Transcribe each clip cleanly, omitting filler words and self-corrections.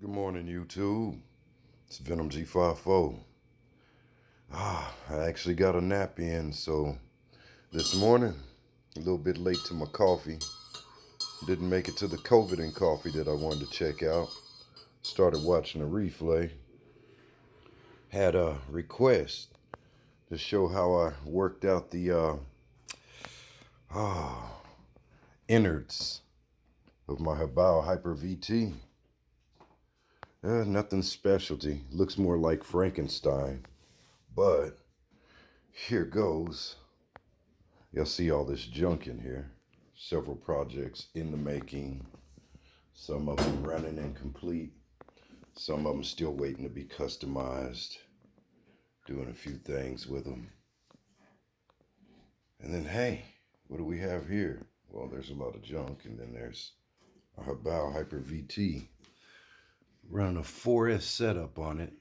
Good morning, YouTube. It's Venom G54. I actually got a nap in, so this morning, a little bit late to my coffee. Didn't make it to the COVID and coffee that I wanted to check out. Started watching a replay. Had a request to show how I worked out the innards of my Hobao Hyper VT. Nothing specialty. Looks more like Frankenstein. But here goes. You'll see all this junk in here. Several projects in the making. Some of them running and complete. Some of them still waiting to be customized. Doing a few things with them. And then, hey, what do we have here? Well, there's a lot of junk. And then there's a Hobao Hyper VT. Running a 4S setup on it.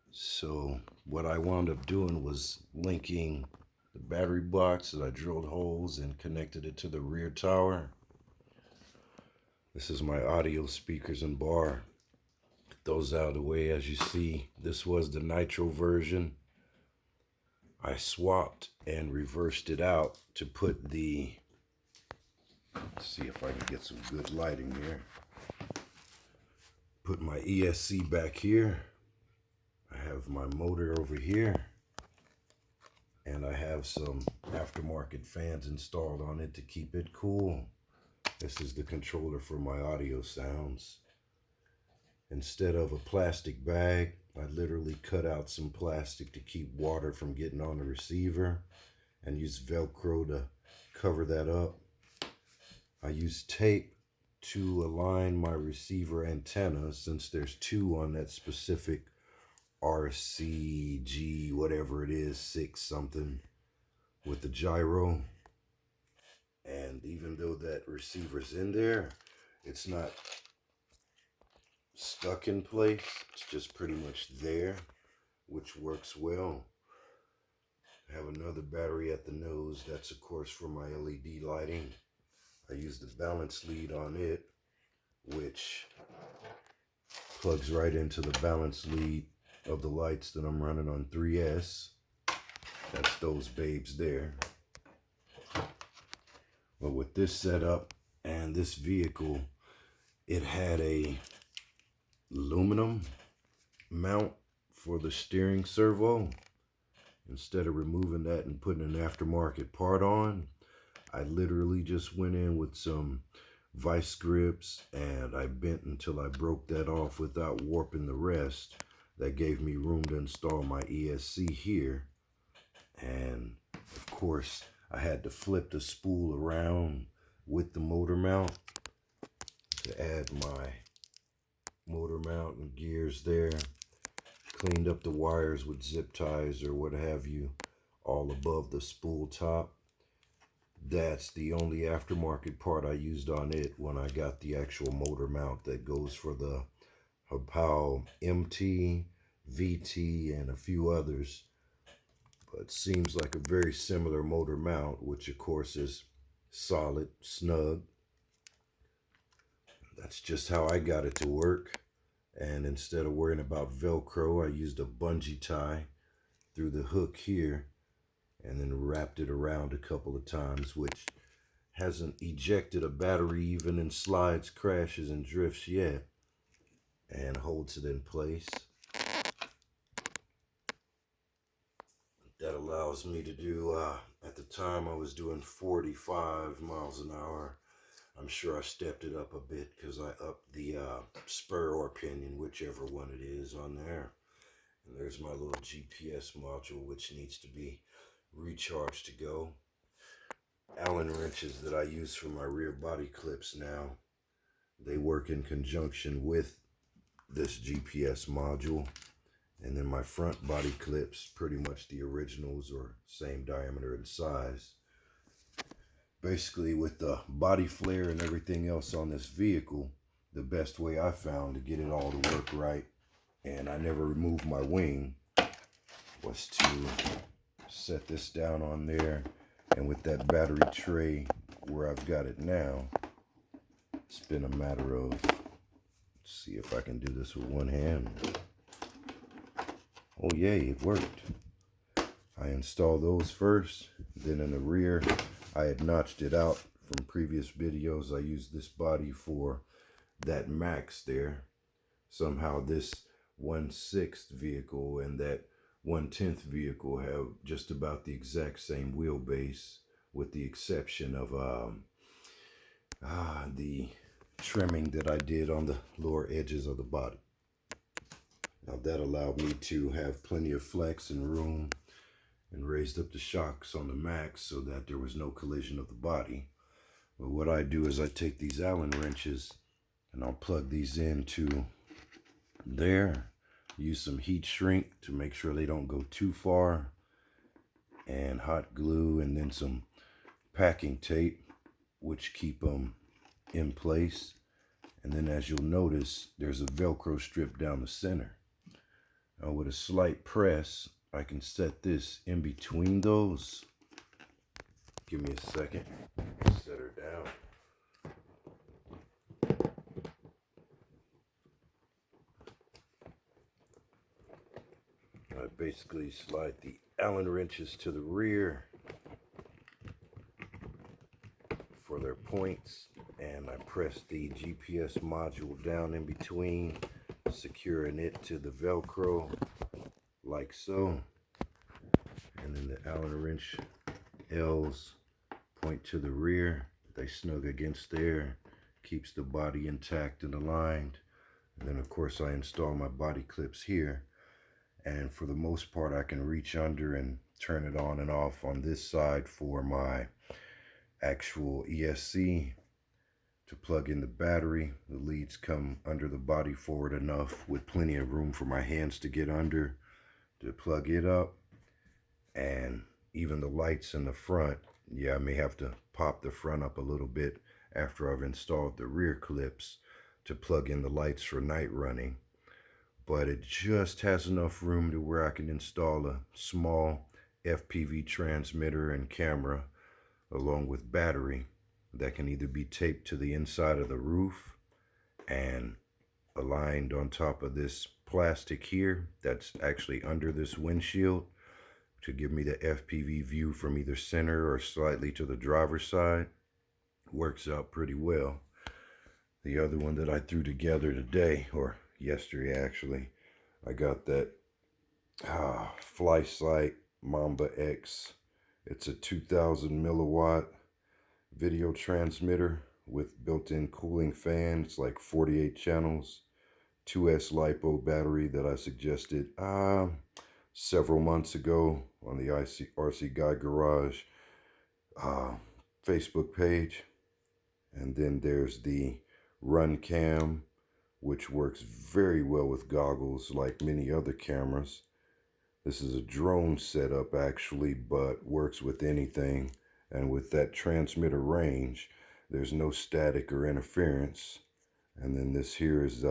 So what I wound up doing was linking the battery box that I drilled holes and connected it to the rear tower. This is my audio speakers and bar. Get those out of the way. As you see, this was the nitro version. I swapped and reversed it out to put the, let's see if I can get some good lighting here. Put my ESC back here. I have my motor over here. And I have some aftermarket fans installed on it to keep it cool. This is the controller for my audio sounds. Instead of a plastic bag, I literally cut out some plastic to keep water from getting on the receiver and use Velcro to cover that up. I use tape to align my receiver antenna since there's two on that specific RCG, whatever it is, 6 something with the gyro. And even though that receiver's in there, it's not stuck in place. It's just pretty much there, which works well. I have another battery at the nose. That's of course for my LED lighting. I use the balance lead on it, which plugs right into the balance lead of the lights that I'm running on 3S. That's those babes there. But with this setup and this vehicle, it had a aluminum mount for the steering servo. Instead of removing that and putting an aftermarket part on, I literally just went in with some vice grips and I bent until I broke that off without warping the rest. That gave me room to install my ESC here. And of course, I had to flip the spool around with the motor mount to add my motor mount and gears there. Cleaned up the wires with zip ties or what have you, all above the spool top. That's the only aftermarket part I used on it when I got the actual motor mount that goes for the Hobao MT, VT, and a few others. But seems like a very similar motor mount, which of course is solid, snug. That's just how I got it to work. And instead of worrying about Velcro, I used a bungee tie through the hook here and then wrapped it around a couple of times, which hasn't ejected a battery even in slides, crashes, and drifts yet, and holds it in place. That allows me to do, at the time I was doing 45 miles an hour. I'm sure I stepped it up a bit because I upped the spur or pinion, whichever one it is, on there. And there's my little GPS module, which needs to be recharged to go. Allen wrenches that I use for my rear body clips now, they work in conjunction with this GPS module. And then my front body clips, pretty much the originals or same diameter and size. Basically, with the body flare and everything else on this vehicle, the best way I found to get it all to work right, and I never removed my wing, was to set this down on there. And with that battery tray where I've got it now, it's been a matter of, let's see if I can do this with one hand. Oh yay, it worked. I installed those first. Then in the rear, I had notched it out from previous videos. I used this body for that Max there. Somehow this 1/6 vehicle and that 1/10 vehicle have just about the exact same wheelbase, with the exception of the trimming that I did on the lower edges of the body. Now that allowed me to have plenty of flex and room, and raised up the shocks on the Max so that there was no collision of the body. But what I do is I take these Allen wrenches and I'll plug these into there, use some heat shrink to make sure they don't go too far, and hot glue, and then some packing tape which keep them in place. And then as you'll notice, there's a Velcro strip down the center. Now with a slight press, I can set this in between those. Give me a second, set her down. I basically slide the Allen wrenches to the rear for their points, and I press the GPS module down in between, securing it to the Velcro like so. And then the Allen wrench L's point to the rear. They snug against there, keeps the body intact and aligned. And then of course I install my body clips here. And for the most part, I can reach under and turn it on and off on this side for my actual ESC to plug in the battery. The leads come under the body forward enough with plenty of room for my hands to get under to plug it up. And even the lights in the front, yeah, I may have to pop the front up a little bit after I've installed the rear clips to plug in the lights for night running. But it just has enough room to where I can install a small FPV transmitter and camera along with battery that can either be taped to the inside of the roof and aligned on top of this plastic here that's actually under this windshield to give me the FPV view from either center or slightly to the driver's side. Works out pretty well. The other one that I threw together today, or yesterday actually, I got that FlySight Mamba X. It's a 2000 milliwatt video transmitter with built-in cooling fan. It's like 48 channels, 2S LiPo battery that I suggested several months ago on the RC Guy Garage Facebook page. And then there's the Run Cam, which works very well with goggles like many other cameras. This is a drone setup actually, but works with anything. And with that transmitter range, there's no static or interference. And then this here is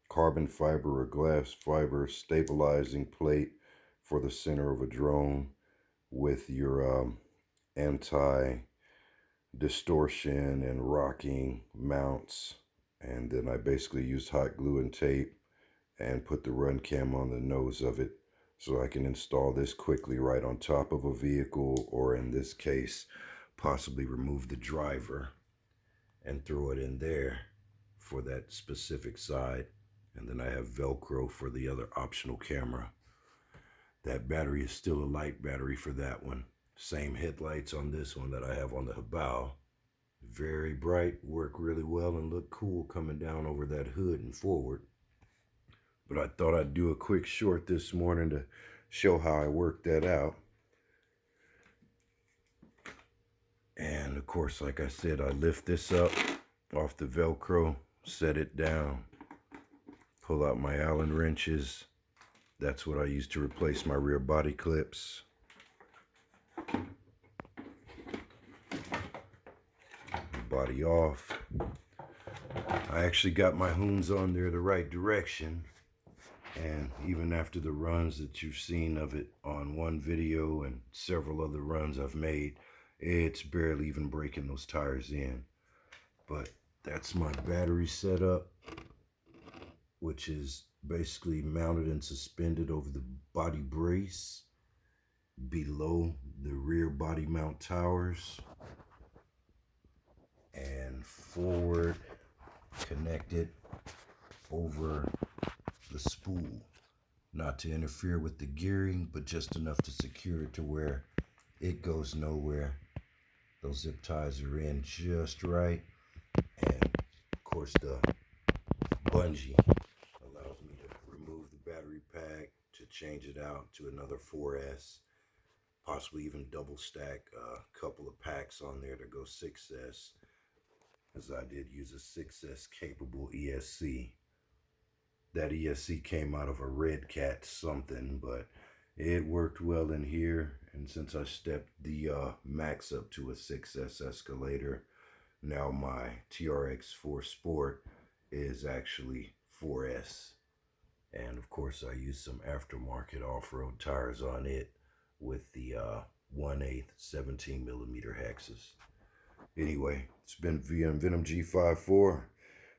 carbon fiber or glass fiber stabilizing plate for the center of a drone with your anti-distortion and rocking mounts. And then I basically used hot glue and tape and put the Run Cam on the nose of it so I can install this quickly right on top of a vehicle, or in this case, possibly remove the driver and throw it in there for that specific side. And then I have Velcro for the other optional camera. That battery is still a light battery for that one. Same headlights on this one that I have on the Hobao. Very bright, work really well, and look cool coming down over that hood and forward. But I thought I'd do a quick short this morning to show how I worked that out. And of course, like I said, I lift this up off the Velcro, set it down, pull out my Allen wrenches. That's what I use to replace my rear body clips. Body off. I actually got my hoons on there the right direction. And even after the runs that you've seen of it on one video and several other runs I've made, it's barely even breaking those tires in. But that's my battery setup. which is basically mounted and suspended over the body brace below the rear body mount towers, and forward connected over the spool, not to interfere with the gearing, but just enough to secure it to where it goes nowhere. Those zip ties are in just right, and of course the bungee allows me to remove the battery pack, to change it out to another 4S, possibly even double stack a couple of packs on there to go 6S, as I did use a 6S capable ESC. That ESC came out of a Red Cat something, but it worked well in here. And since I stepped the max up to a 6S escalator, now my TRX4 Sport is actually 4S. And of course I used some aftermarket off-road tires on it with the 1/8 17mm hexes. Anyway, it's been Venom G54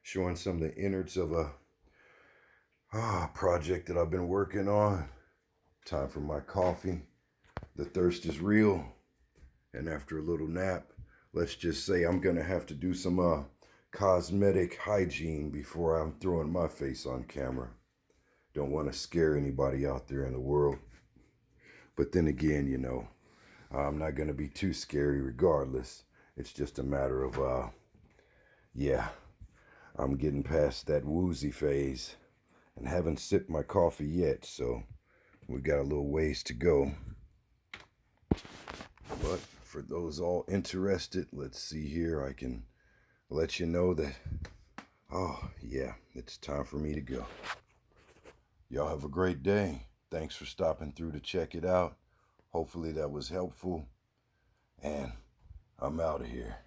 showing some of the innards of a project that I've been working on. Time for my coffee. The thirst is real. And after a little nap, let's just say I'm gonna have to do some cosmetic hygiene before I'm throwing my face on camera. Don't want to scare anybody out there in the world. But then again, you know, I'm not gonna be too scary regardless. It's just a matter of, yeah, I'm getting past that woozy phase and haven't sipped my coffee yet, so we got a little ways to go. But for those all interested, let's see here. I can let you know that, oh yeah, it's time for me to go. Y'all have a great day. Thanks for stopping through to check it out. Hopefully that was helpful. And I'm out of here.